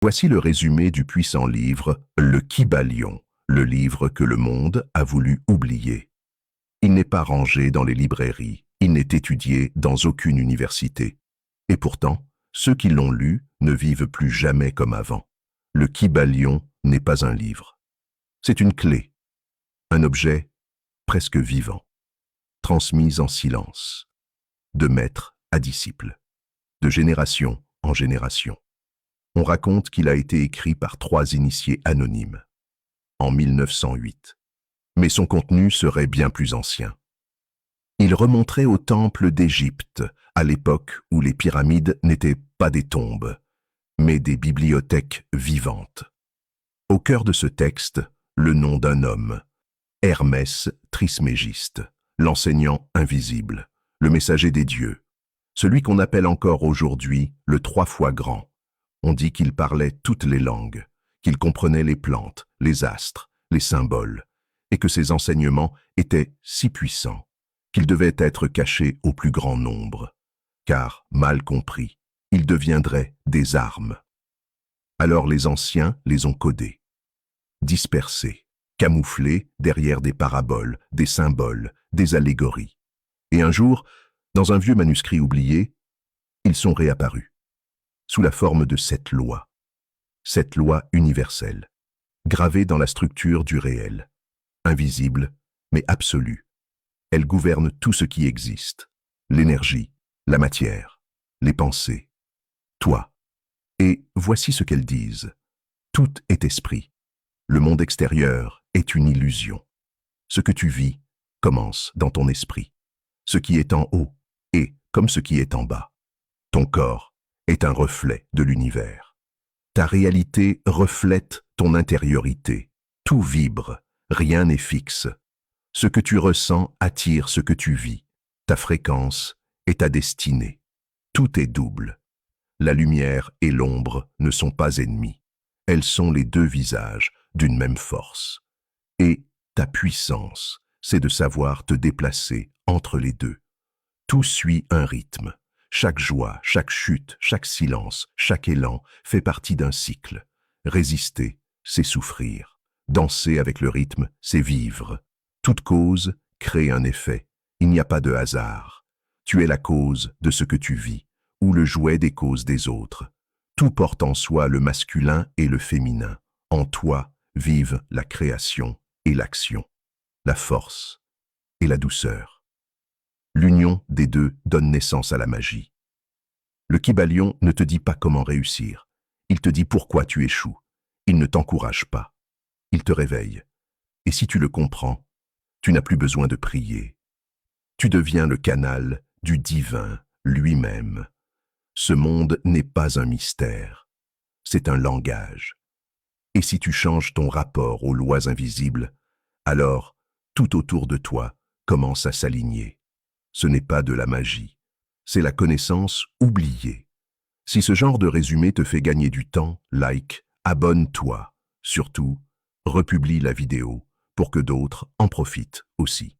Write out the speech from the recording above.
Voici le résumé du puissant livre Le Kybalion, le livre que le monde a voulu oublier. Il n'est pas rangé dans les librairies, il n'est étudié dans aucune université. Et pourtant, ceux qui l'ont lu ne vivent plus jamais comme avant. Le Kybalion n'est pas un livre. C'est une clé, un objet presque vivant, transmis en silence, de maître à disciple, de génération en génération. On raconte qu'il a été écrit par 3 initiés anonymes, en 1908. Mais son contenu serait bien plus ancien. Il remonterait au temple d'Égypte, à l'époque où les pyramides n'étaient pas des tombes, mais des bibliothèques vivantes. Au cœur de ce texte, le nom d'un homme, Hermès Trismégiste, l'enseignant invisible, le messager des dieux, celui qu'on appelle encore aujourd'hui le 3 fois grand. On dit qu'il parlait toutes les langues, qu'il comprenait les plantes, les astres, les symboles, et que ses enseignements étaient si puissants qu'ils devaient être cachés au plus grand nombre, car, mal compris, ils deviendraient des armes. Alors les anciens les ont codés, dispersés, camouflés derrière des paraboles, des symboles, des allégories. Et un jour, dans un vieux manuscrit oublié, ils sont réapparus, sous la forme de cette loi universelle, gravée dans la structure du réel, invisible mais absolue. Elle gouverne tout ce qui existe, l'énergie, la matière, les pensées, toi. Et voici ce qu'elles disent. Tout est esprit. Le monde extérieur est une illusion. Ce que tu vis commence dans ton esprit. Ce qui est en haut est comme ce qui est en bas. Ton corps est un reflet de l'univers. Ta réalité reflète ton intériorité. Tout vibre, rien n'est fixe. Ce que tu ressens attire ce que tu vis. Ta fréquence est ta destinée. Tout est double. La lumière et l'ombre ne sont pas ennemies. Elles sont les 2 visages d'une même force. Et ta puissance, c'est de savoir te déplacer entre les deux. Tout suit un rythme. Chaque joie, chaque chute, chaque silence, chaque élan fait partie d'un cycle. Résister, c'est souffrir. Danser avec le rythme, c'est vivre. Toute cause crée un effet. Il n'y a pas de hasard. Tu es la cause de ce que tu vis, ou le jouet des causes des autres. Tout porte en soi le masculin et le féminin. En toi vivent la création et l'action, la force et la douceur. L'union des deux donne naissance à la magie. Le Kybalion ne te dit pas comment réussir. Il te dit pourquoi tu échoues. Il ne t'encourage pas. Il te réveille. Et si tu le comprends, tu n'as plus besoin de prier. Tu deviens le canal du divin lui-même. Ce monde n'est pas un mystère. C'est un langage. Et si tu changes ton rapport aux lois invisibles, alors tout autour de toi commence à s'aligner. Ce n'est pas de la magie, c'est la connaissance oubliée. Si ce genre de résumé te fait gagner du temps, like, abonne-toi. Surtout, republie la vidéo pour que d'autres en profitent aussi.